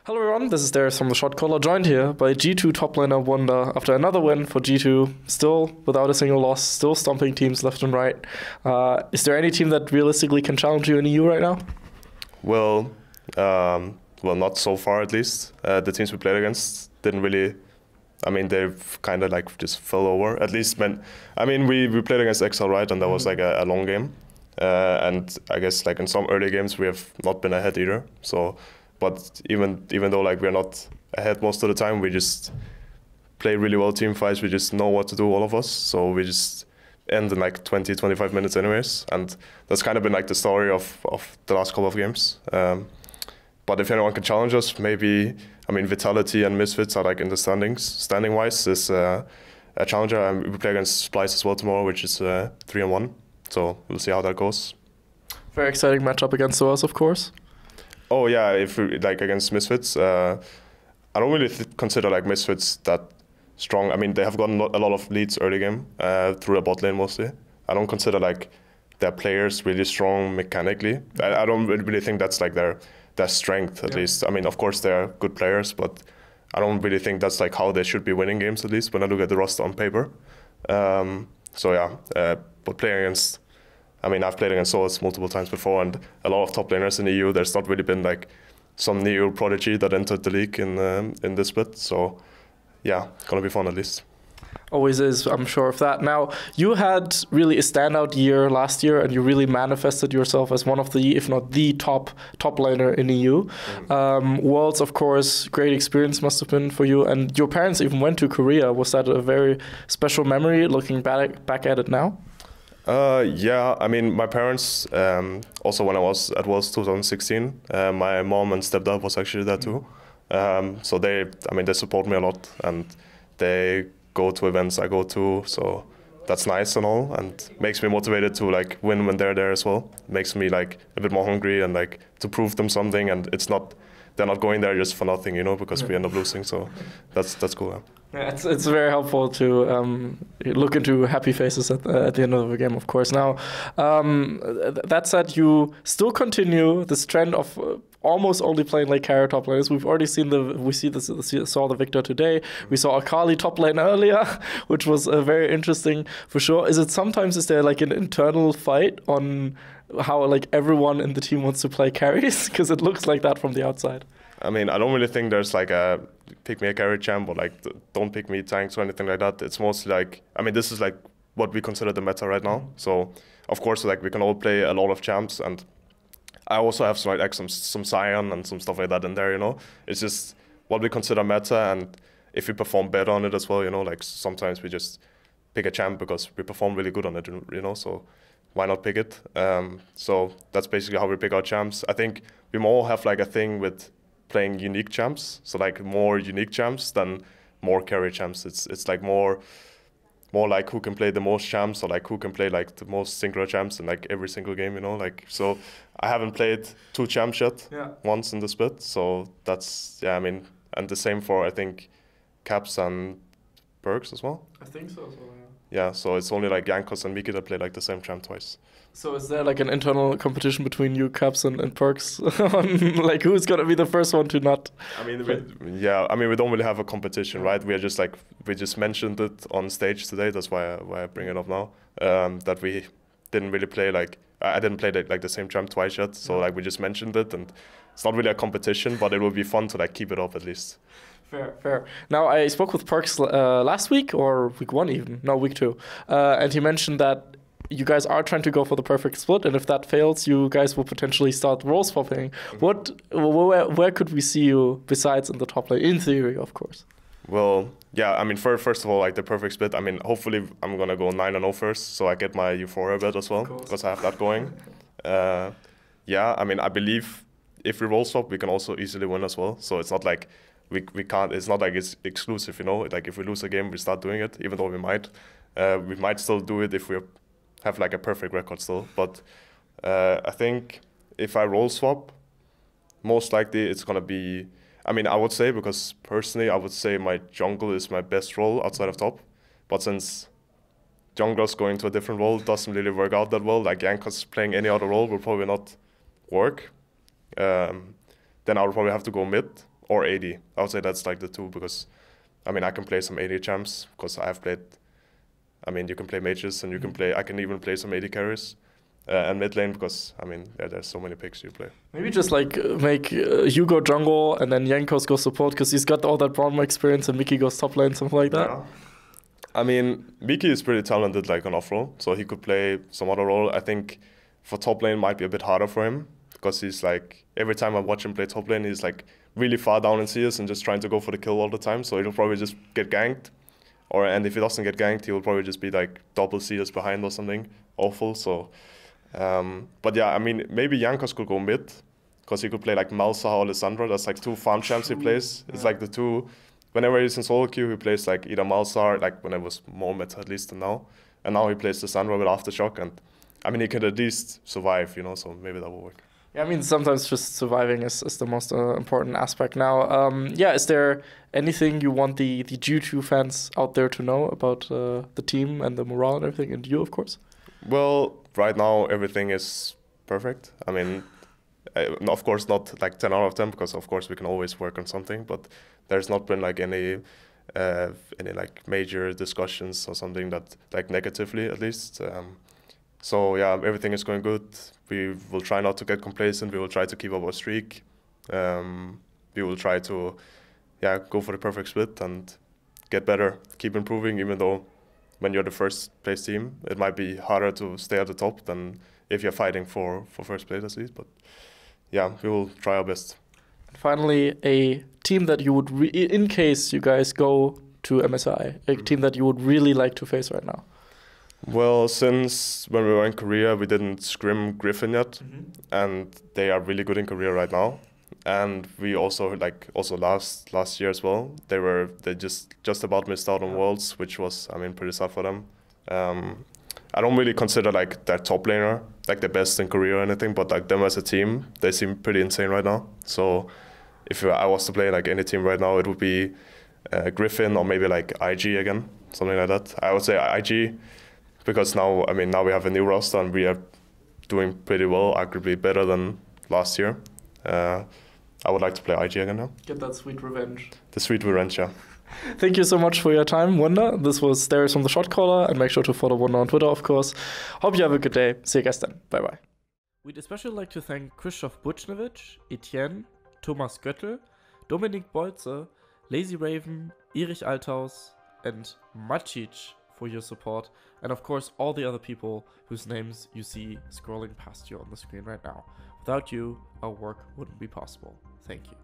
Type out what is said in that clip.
Hello everyone, this is Darius from the Shotcaller, joined here by G2 top laner Wunder after another win for G2, still without a single loss, still stomping teams left and right. Is there any team that realistically can challenge you in EU right now? Well, not so far at least. The teams we played against didn't really. I mean, they've kind of like just fell over. At least, we played against XL, right, and that was like a long game. And I guess like in some early games we have not been ahead either. So. But even though like we're not ahead most of the time, we just play really well team fights. We just know what to do, all of us. So we just end in like 20, 25 minutes anyways. And that's kind of been like the story of the last couple of games. But if anyone can challenge us, maybe, Vitality and Misfits are like in the standing-wise is a challenger. And we play against Splice as well tomorrow, which is 3-1. So we'll see how that goes. Very exciting matchup against us, of course. Oh yeah, if we, like against Misfits, I don't really consider like Misfits that strong. I mean, they have gotten a lot of leads early game through the bot lane mostly. I don't consider like their players really strong mechanically. I don't really think that's like their strength at least. I mean, of course they're good players, but I don't really think that's like how they should be winning games at least when I look at the roster on paper. So yeah, but playing against. I've played against Source multiple times before, and a lot of top laners in the EU. There's not really been like some new prodigy that entered the league in this split. So, yeah, gonna be fun at least. Always is, I'm sure of that. Now, you had really a standout year last year, and you really manifested yourself as one of the, if not the top laner in EU. Worlds, of course, great experience must have been for you, and your parents even went to Korea. Was that a very special memory, looking back at it now? Yeah, my parents, also when I was at Worlds 2016, my mom and stepdad was actually there too. So they support me a lot, and they go to events I go to, so that's nice and all, and makes me motivated to like win when they're there as well. Makes me like a bit more hungry and like to prove them something, and they're not going there just for nothing, because we end up losing, so that's cool. Yeah. Yeah, it's very helpful to look into happy faces at the end of the game, of course. Now, that said, you still continue this trend of almost only playing like carry top laners. We've already seen saw the Victor today. We saw Akali top lane earlier, which was very interesting for sure. Is there like an internal fight on how like everyone in the team wants to play carries? Because it looks like that from the outside. I don't really think there's like a pick me a carry champ or like don't pick me tanks or anything like that. It's mostly like, this is like what we consider the meta right now. So of course like we can all play a lot of champs, and I also have some Sion and some stuff like that in there, It's just what we consider meta, and if we perform better on it as well, like sometimes we just pick a champ because we perform really good on it, so why not pick it? So that's basically how we pick our champs. I think we more have like a thing with playing unique champs, so like more unique champs than more carry champs. It's like more like who can play the most champs, or like who can play like the most synchro champs in like every single game, like so I haven't played 2 champs yet once in the split, so that's and the same for I think Caps and Perkz as well. I think so as well, yeah, so it's only like Jankos and Miki that play like the same champ twice. So is there like an internal competition between you, Caps and Perkz on like who's gonna be the first one to not? We don't really have a competition, right? We just mentioned it on stage today. That's why I bring it up now. That we didn't really play like I didn't play like the same champ twice yet. So like we just mentioned it, and it's not really a competition, but it would be fun to like keep it up at least. Fair. Now, I spoke with Perkz last week, or week 1 even, no, week 2, and he mentioned that you guys are trying to go for the perfect split, and if that fails, you guys will potentially start role swapping. Where could we see you besides in the top lane, in theory, of course? Well, yeah, first of all, like the perfect split, hopefully I'm gonna go 9-0 first, so I get my Euphoria bed as well, because I have that going. Yeah, I believe if we role swap, we can also easily win as well, so it's not like we can't, it's not like it's exclusive, like if we lose a game, we start doing it, even though we might still do it if we have like a perfect record still. But I think if I role swap, most likely it's gonna be, I would say, because personally I would say my jungle is my best role outside of top, but since junglers going to a different role doesn't really work out that well, like Jankos playing any other role will probably not work, then I would probably have to go mid or AD. I would say that's like the two, because I mean, I can play some AD champs because I have played. I mean, you can play mages and you can play. I can even play some AD carries. And mid lane, because I mean, there's so many picks you play. Maybe just like make Hugo jungle and then Jankos go support, because he's got all that Braunmer experience, and Mickey goes top lane, something like that. Yeah. I mean, Mickey is pretty talented like on off role, so he could play some other role. I think for top lane might be a bit harder for him, because he's like, every time I watch him play top lane, he's like really far down in CS and just trying to go for the kill all the time. So he'll probably just get ganked, and if he doesn't get ganked, he will probably just be like double CS behind or something awful. So. But yeah, I mean, maybe Jankos could go mid, because he could play like Malzahar or Lissandra. That's like two farm champs he plays. It's like the two, whenever he's in solo queue, he plays like either Malzahar, like when it was more meta at least than now. And now he plays Lissandra with Aftershock, and I mean, he can at least survive, you know, so maybe that will work. Yeah, I mean, sometimes just surviving is the most important aspect now. Yeah, is there anything you want the G2 fans out there to know about the team and the morale and everything, and you, of course? Well, right now everything is perfect. I mean, of course not like 10 out of 10, because of course we can always work on something, but there's not been like any like major discussions or something that like negatively at least. So yeah, everything is going good. We will try not to get complacent. We will try to keep up our streak. We will try to go for the perfect split and get better, keep improving, even though when you're the first place team, it might be harder to stay at the top than if you're fighting for first place at least. But yeah, we will try our best. Finally, a team that you would, in case you guys go to MSI, a team that you would really like to face right now. Well, since when we were in Korea, we didn't scrim Griffin yet, and they are really good in Korea right now. And we also last year as well, they just about missed out on Worlds, which was, I mean, pretty sad for them. I don't really consider like their top laner like the best in Korea or anything, but like them as a team, they seem pretty insane right now. So if I was to play like any team right now, it would be Griffin or maybe like IG again, something like that. I would say IG, because now we have a new roster and we are doing pretty well, arguably better than last year. I would like to play IG again now. Get that sweet revenge. The sweet revenge, yeah. Thank you so much for your time, Wunder. This was Darius from the Shotcaller, and make sure to follow Wunder on Twitter, of course. Hope you have a good day. See you guys then. Bye-bye. We'd especially like to thank Krzysztof Buchnevich, Etienne, Thomas Göttel, Dominik Bolze, Lazy Raven, Erich Althaus, and Macic for your support, and of course all the other people whose names you see scrolling past you on the screen right now. Without you, our work wouldn't be possible. Thank you.